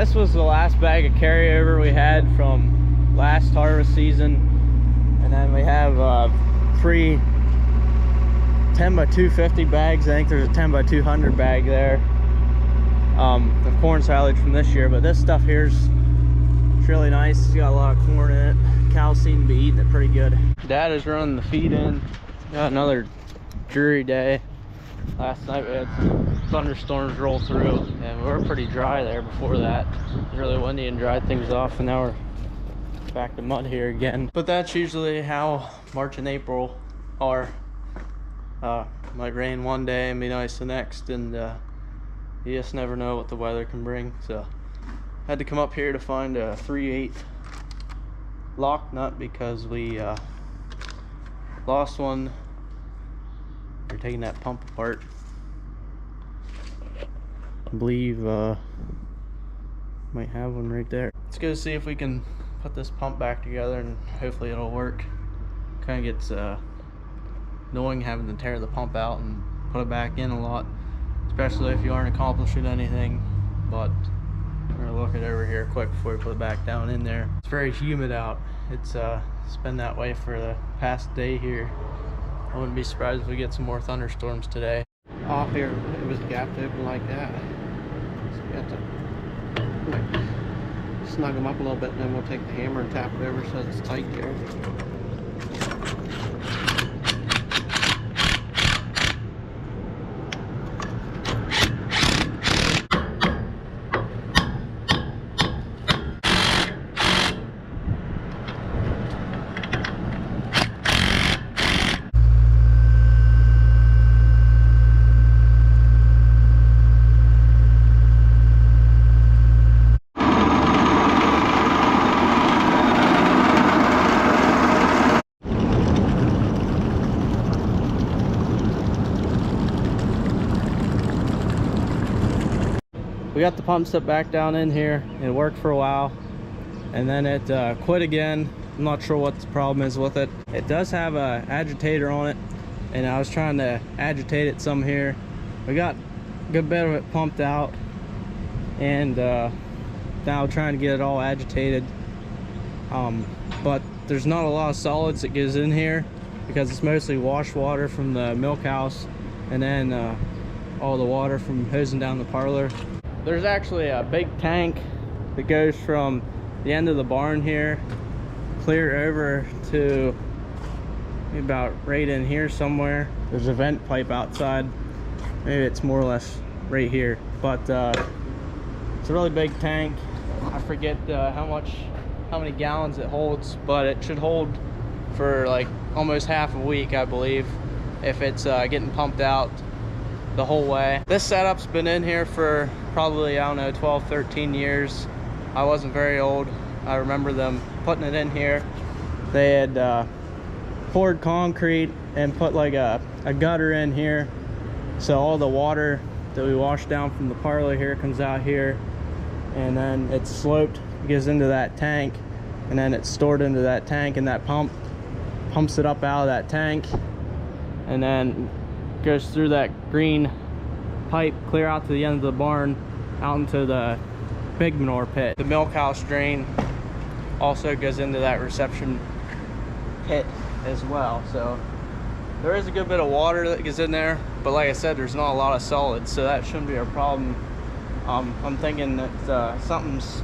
This was the last bag of carryover we had from last harvest season. And then we have free 10 by 250 bags. I think there's a 10 by 200 bag there of corn silage from this year. But this stuff here's it's really nice. It's got a lot of corn in it. Cows seem to be eating it pretty good. Dad is running the feed in. Got another dreary day. Last night we had some thunderstorms roll through and we were pretty dry there before that. It was really windy and dried things off, and now we're back to mud here again. But that's usually how March and April are. Might rain one day and be nice the next, and you just never know what the weather can bring. So I had to come up here to find a 3/8 lock nut because we lost one. We're taking that pump apart. I believe might have one right there. Let's go see if we can put this pump back together and hopefully it'll work. Kind of gets annoying having to tear the pump out and put it back in a lot, especially if you aren't accomplishing anything. But we're gonna look it over here quick before we put it back down in there. It's very humid out. It's been that way for the past day here. I wouldn't be surprised if we get some more thunderstorms today. Off here, it was gapped open like that. So we have to like, snug them up a little bit, and then we'll take the hammer and tap it over so it's tight there. We got the pump set back down in here. It worked for a while and then it quit again. I'm not sure what the problem is with it. It does have a agitator on it, and I was trying to agitate it some here. We got a good bit of it pumped out, and now trying to get it all agitated. But there's not a lot of solids that goes in here because it's mostly wash water from the milk house and then all the water from hosing down the parlor. There's actually a big tank that goes from the end of the barn here clear over to about right in here somewhere. There's a vent pipe outside. Maybe it's more or less right here, but it's a really big tank. I forget how many gallons it holds, but it should hold for like almost half a week, I believe, if it's getting pumped out the whole way. This setup's been in here for probably, I don't know, 12, 13 years. I wasn't very old. I remember them putting it in here. They had poured concrete and put like a gutter in here, so all the water that we wash down from the parlor here comes out here, and then it's sloped, goes into that tank, and then it's stored into that tank, and that pump pumps it up out of that tank and then goes through that green pipe clear out to the end of the barn out into the big manure pit. The milk house drain also goes into that reception pit as well, so there is a good bit of water that goes in there, but like I said, there's not a lot of solids, so that shouldn't be a problem. I'm thinking that something's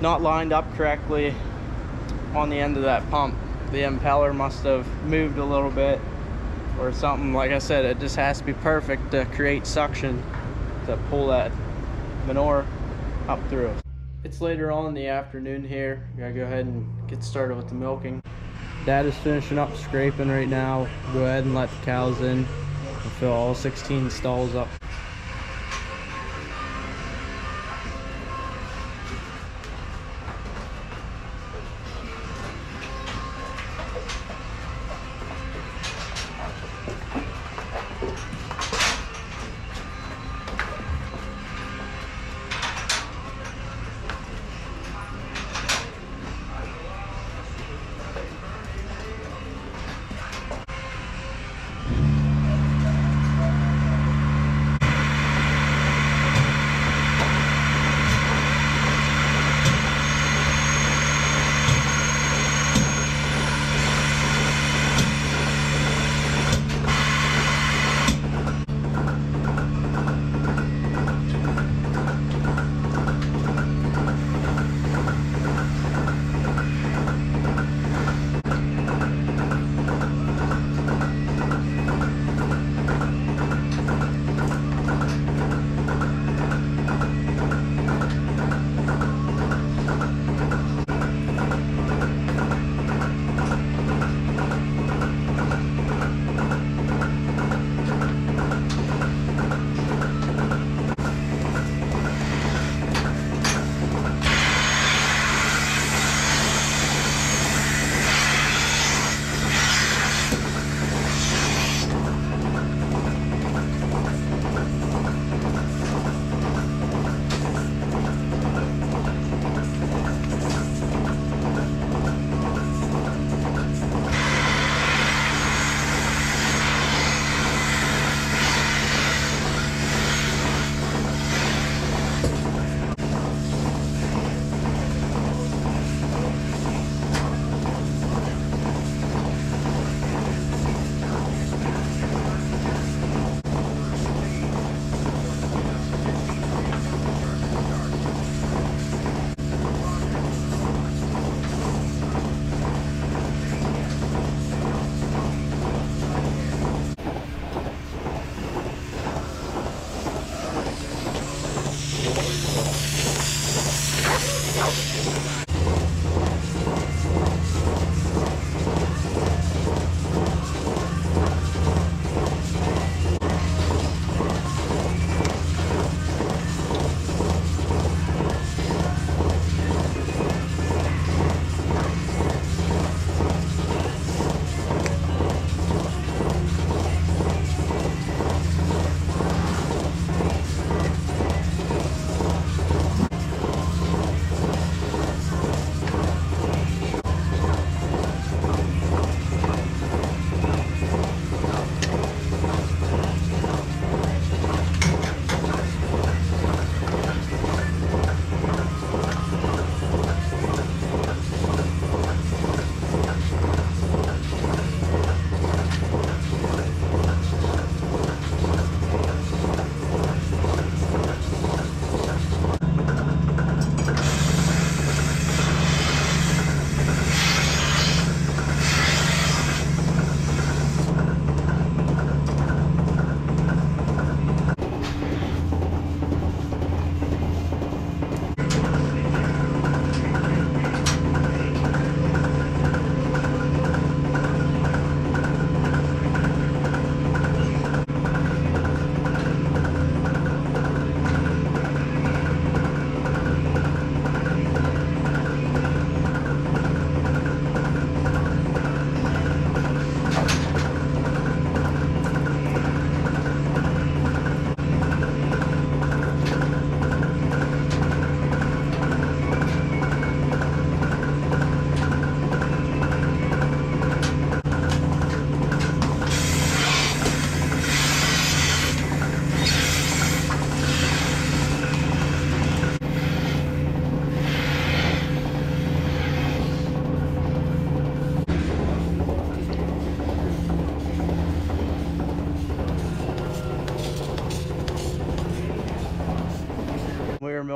not lined up correctly on the end of that pump. The impeller must have moved a little bit or something. Like I said, it just has to be perfect to create suction to pull that manure up through. It's later on in the afternoon here. Gotta go ahead and get started with the milking. Dad is finishing up scraping right now. Go ahead and let the cows in and fill all 16 stalls up.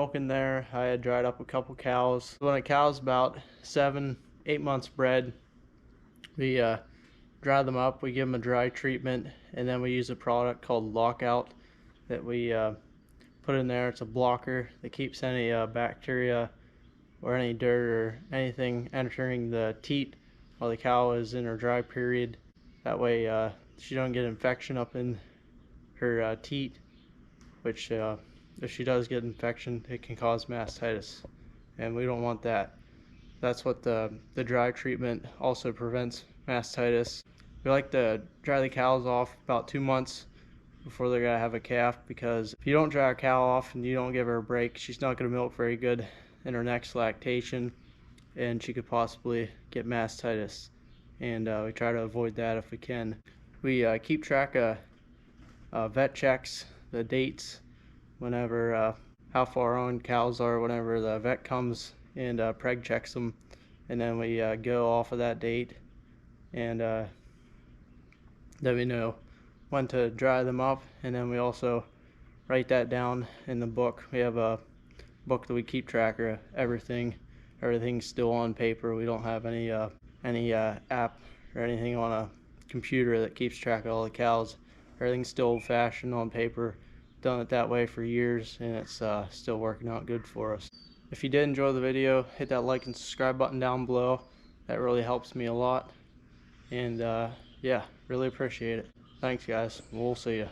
milk in there. I had dried up a couple cows. When a cow's about 7-8 months bred, we dry them up, we give them a dry treatment, and then we use a product called Lockout that we put in there. It's a blocker that keeps any bacteria or any dirt or anything entering the teat while the cow is in her dry period. That way she don't get infection up in her teat, which if she does get infection, it can cause mastitis, and we don't want that. That's what the dry treatment also prevents, mastitis. We like to dry the cows off about 2 months before they're gonna have a calf, because if you don't dry a cow off and you don't give her a break, she's not gonna milk very good in her next lactation, and she could possibly get mastitis. And we try to avoid that if we can. We keep track of vet checks, the dates, whenever how far on cows are, whenever the vet comes and preg checks them, and then we go off of that date, and then we know when to dry them up. And then we also write that down in the book. We have a book that we keep track of everything. Everything's still on paper. We don't have any app or anything on a computer that keeps track of all the cows. Everything's still old-fashioned on paper. Done it that way for years, and it's still working out good for us. If you did enjoy the video, hit that like and subscribe button down below. That really helps me a lot. And yeah, really appreciate it. Thanks guys. We'll see ya.